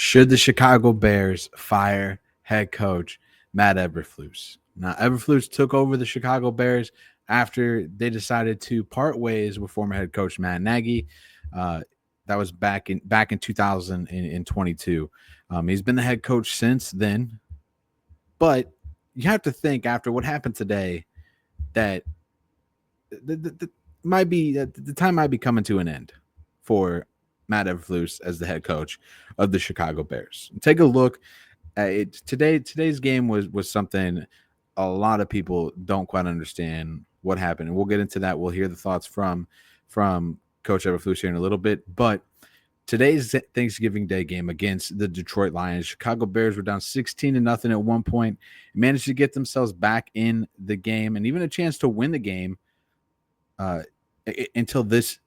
Should the Chicago Bears fire head coach Matt Eberflus? Now, Eberflus took over the Chicago Bears after they decided to part ways with former head coach Matt Nagy. That was back in 2022. He's been the head coach since then, but you have to think after what happened today that the time might be coming to an end for Matt Eberflus as the head coach of the Chicago Bears. Take a look at it today. Today's game was something a lot of people don't quite understand what happened, and we'll get into that. We'll hear the thoughts from Coach Eberflus here in a little bit, but today's Thanksgiving Day game against the Detroit Lions, Chicago Bears were down 16-0 at one point, managed to get themselves back in the game and even a chance to win the game until this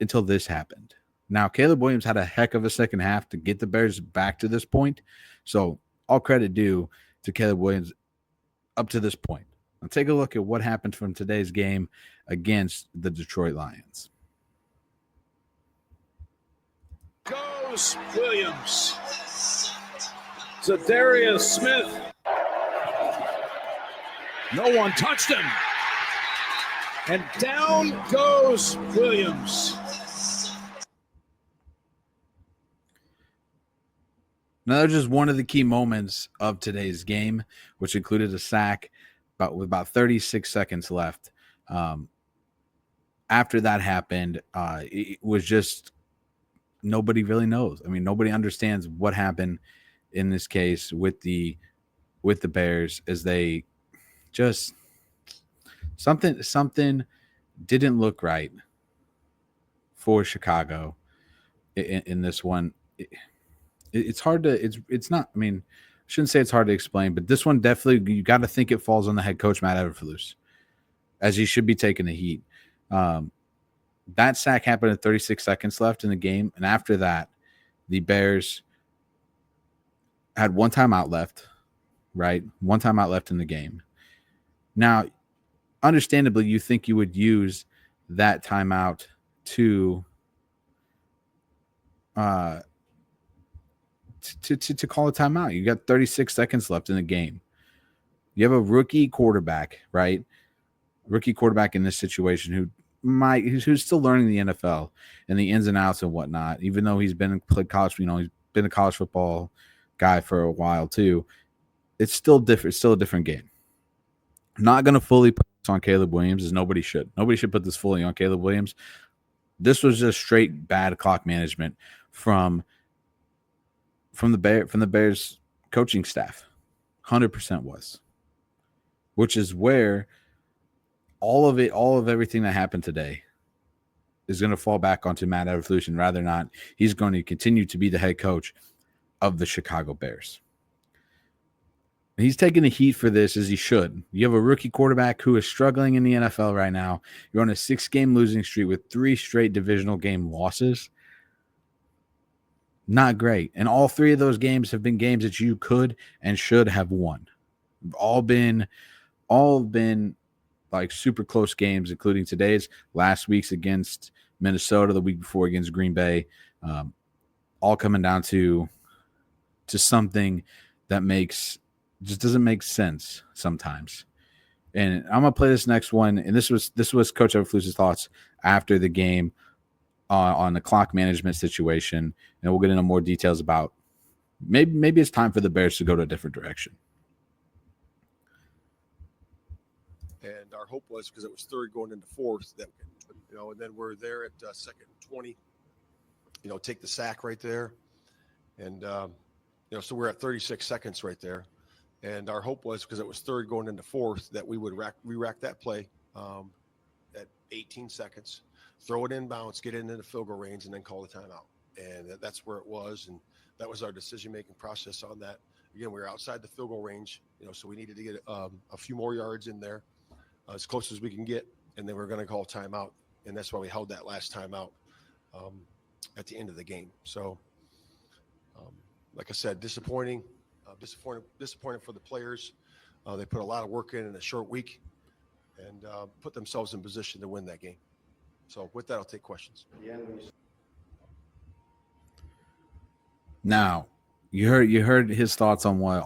happened. Now, Caleb Williams had a heck of a second half to get the Bears back to this point. So all credit due to Caleb Williams up to this point. Now take a look at what happened from today's game against the Detroit Lions. Goes Williams. Zadarius Smith. No one touched him. And down goes Williams. Now, that was just one of the key moments of today's game, which included a sack with about 36 seconds left. After that happened, it was just nobody really knows. I mean, nobody understands what happened in this case with the Bears, as they just something didn't look right for Chicago in this one. It's hard to it's not. I mean, I shouldn't say it's hard to explain, but this one definitely, you got to think it falls on the head coach Matt Eberflus, as he should be taking the heat. That sack happened at 36 seconds left in the game, and after that, the Bears had one timeout left. Right, one timeout left in the game. Now, understandably, you think you would use that timeout to call a timeout. You got 36 seconds left in the game. You have a rookie quarterback, right? Rookie quarterback in this situation who's still learning the NFL and the ins and outs and whatnot, even though he's played college, he's been a college football guy for a while too. It's still different. It's still a different game. I'm not going to fully put this on Caleb Williams, as nobody should. Nobody should put this fully on Caleb Williams. This was just straight bad clock management from the Bears coaching staff. 100% was. Which is where all of everything that happened today is going to fall back onto Matt Eberflus, and rather not, he's going to continue to be the head coach of the Chicago Bears. And he's taking the heat for this, as he should. You have a rookie quarterback who is struggling in the NFL right now. You're on a 6-game losing streak with 3 straight divisional game losses. Not great. And all 3 of those games have been games that you could and should have won. All been like super close games, including today's, last week's against Minnesota, the week before against Green Bay. All coming down to something that just doesn't make sense sometimes. And I'm gonna play this next one. And this was Coach Eberflus's thoughts after the game on the clock management situation, and we'll get into more details about maybe it's time for the Bears to go to a different direction. And our hope was, because it was third going into fourth, that and then we're there at second and 20. Take the sack right there, and so we're at 36 seconds right there. And our hope was, because it was third going into fourth, that we would re-rack that play at 18 seconds, throw it in bounce, get it into the field goal range, and then call the timeout. And that's where it was. And that was our decision-making process on that. Again, we were outside the field goal range, so we needed to get a few more yards in there, as close as we can get. And then we're going to call timeout. And that's why we held that last timeout at the end of the game. So, like I said, disappointing for the players. They put a lot of work in a short week and put themselves in position to win that game. So with that, I'll take questions. Now, You heard his thoughts on what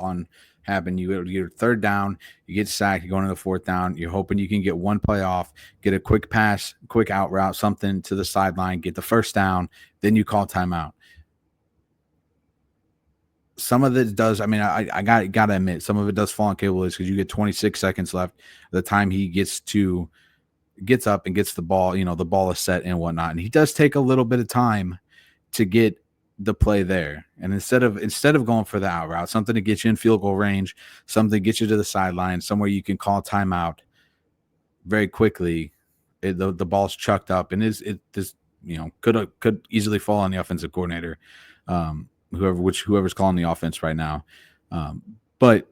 happened. You're third down, you get sacked, you're going to the fourth down. You're hoping you can get one play off, get a quick pass, quick out route, something to the sideline, get the first down, then you call timeout. Some of it does. I mean, I gotta admit, some of it does fall on Cable because you get 26 seconds left. The time he gets up and gets the ball, the ball is set and whatnot, and he does take a little bit of time to get the play there. And instead of going for the out route, something to get you in field goal range, something to get you to the sideline, somewhere you can call timeout very quickly, the ball's chucked up and could easily fall on the offensive coordinator, whoever's calling the offense right now. But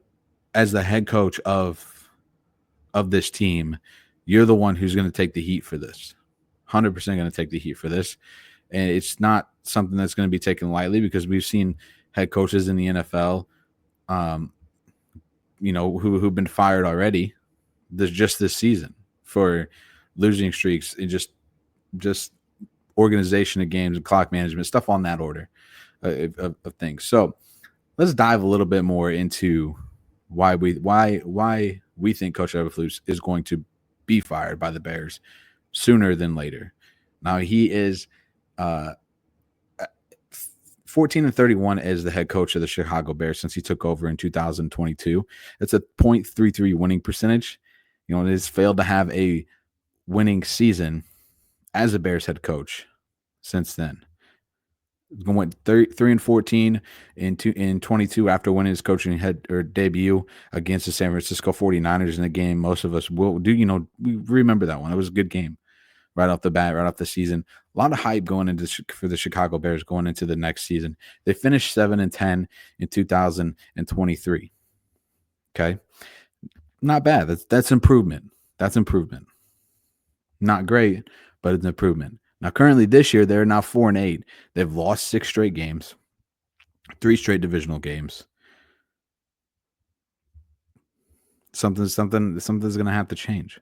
as the head coach of this team, you're the one who's going to take the heat for this. 100% going to take the heat for this. And it's not something that's going to be taken lightly because we've seen head coaches in the NFL, who've been fired already just this season for losing streaks and just organization of games and clock management, stuff on that order of things. So let's dive a little bit more into why we think Coach Eberflus is going to be fired by the Bears sooner than later. Now he is 14-31 as the head coach of the Chicago Bears since he took over in 2022. It's a .33 winning percentage. It has failed to have a winning season as a Bears head coach since then. Went 3-14 in 22 after winning his coaching debut against the San Francisco 49ers in a game most of us will do. We remember that one. It was a good game right off the bat, right off the season. A lot of hype going into for the Chicago Bears going into the next season. They finished 7-10 in 2023. Okay, not bad. That's improvement. That's improvement. Not great, but it's improvement. Now, currently this year, they're now 4-8. They've lost 6 straight games, 3 straight divisional games. Something's going to have to change.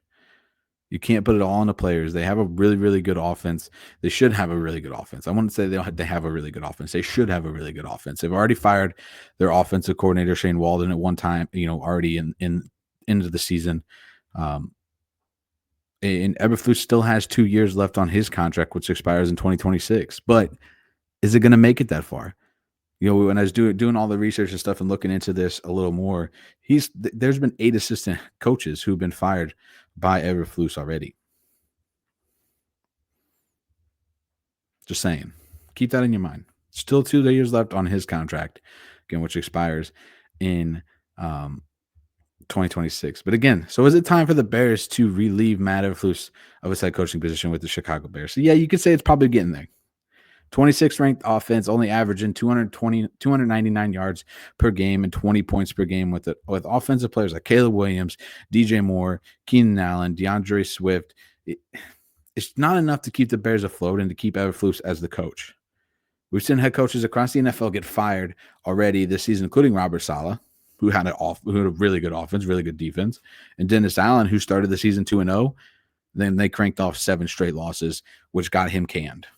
You can't put it all on the players. They have a really, really good offense. They should have a really good offense. I wouldn't say they have a really good offense. They should have a really good offense. They've already fired their offensive coordinator, Shane Walden, at one time, already into the season. And Eberflus still has 2 years left on his contract, which expires in 2026. But is it going to make it that far? When I was doing all the research and stuff and looking into this a little more, there's been 8 assistant coaches who've been fired by Eberflus already. Just saying. Keep that in your mind. Still 2 years left on his contract, again, which expires in 2026. But again, so is it time for the Bears to relieve Matt Eberflus of his head coaching position with the Chicago Bears? So yeah, you could say it's probably getting there. 26th ranked offense, only averaging 299 yards per game and 20 points per game with offensive players like Caleb Williams, DJ Moore, Keenan Allen, DeAndre Swift. It's not enough to keep the Bears afloat and to keep Eberflus as the coach. We've seen head coaches across the NFL get fired already this season, including Robert Saleh, who had a really good offense, really good defense, and Dennis Allen, who started the season 2-0. Then they cranked off 7 straight losses, which got him canned.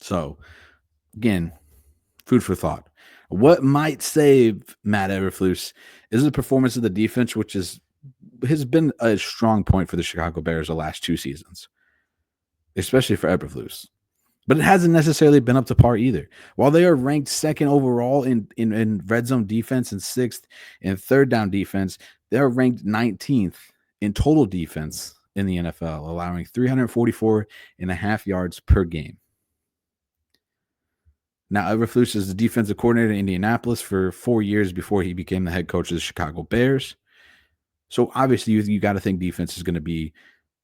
So, again, food for thought. What might save Matt Eberflus is the performance of the defense, which has been a strong point for the Chicago Bears the last 2 seasons, especially for Eberflus. But it hasn't necessarily been up to par either. While they are ranked 2nd overall in red zone defense and 6th in third down defense, they are ranked 19th in total defense in the NFL, allowing 344.5 yards per game. Now, Eberflus is the defensive coordinator in Indianapolis for 4 years before he became the head coach of the Chicago Bears. So obviously, you got to think defense is going to be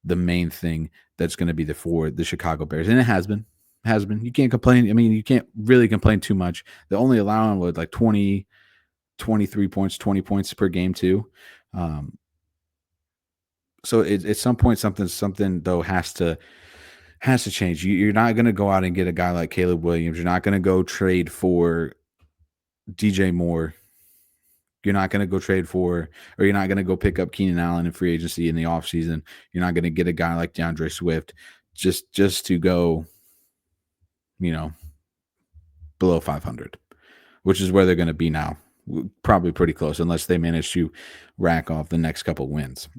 the main thing that's going to be for the Chicago Bears, and it has been. You can't complain. I mean, you can't really complain too much. They're only allowing like 20, 23 points, 20 points per game too. So at some point, something though has to change. You're not going to go out and get a guy like Caleb Williams. You're not going to go trade for DJ Moore. You're not going to go trade for, or you're not going to go pick up Keenan Allen in free agency in the offseason. You're not going to get a guy like DeAndre Swift just to go, below 500, which is where they're going to be now. Probably pretty close, unless they manage to rack off the next couple wins.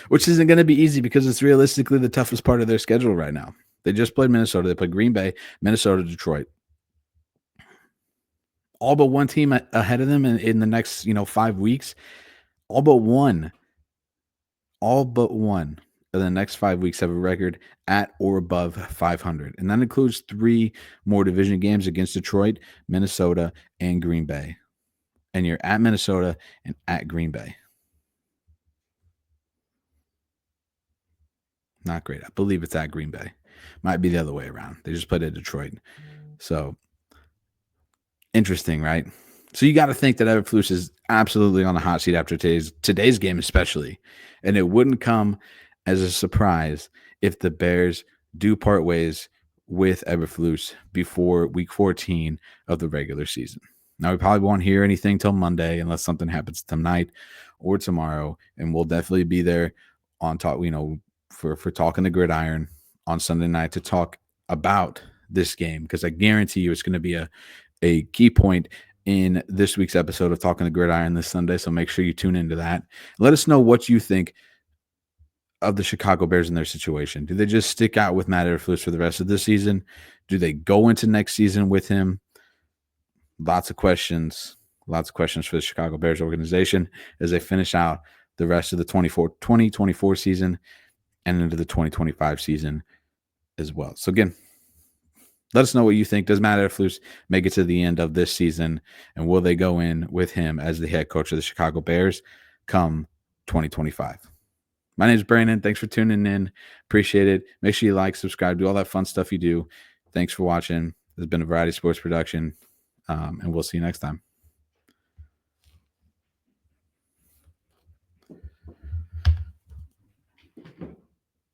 Which isn't going to be easy because it's realistically the toughest part of their schedule right now. They just played Minnesota. They played Green Bay, Minnesota, Detroit. All but one team ahead of them in the next 5 weeks. All but one of the next 5 weeks have a record at or above 500. And that includes 3 more division games against Detroit, Minnesota, and Green Bay. And you're at Minnesota and at Green Bay. Not great. I believe it's at Green Bay. Might be the other way around. They just played at Detroit. So interesting, right? So you got to think that Eberflus is absolutely on the hot seat after today's game, especially. And it wouldn't come as a surprise if the Bears do part ways with Eberflus before week 14 of the regular season. Now, we probably won't hear anything till Monday unless something happens tonight or tomorrow. And we'll definitely be there on talk, for Talking the Gridiron on Sunday night to talk about this game, because I guarantee you it's going to be a key point in this week's episode of Talking the Gridiron this Sunday. So make sure you tune into that. Let us know what you think of the Chicago Bears in their situation. Do they just stick out with Matt Eberflus for the rest of the season? Do they go into next season with him? Lots of questions for the Chicago Bears organization as they finish out the rest of the 2024 season and into the 2025 season as well. So again, let us know what you think. Does Matt Eberflus make it to the end of this season, and will they go in with him as the head coach of the Chicago Bears come 2025? My name is Brandon. Thanks for tuning in. Appreciate it. Make sure you like, subscribe, do all that fun stuff you do. Thanks for watching. This has been a Variety Sports production, and we'll see you next time.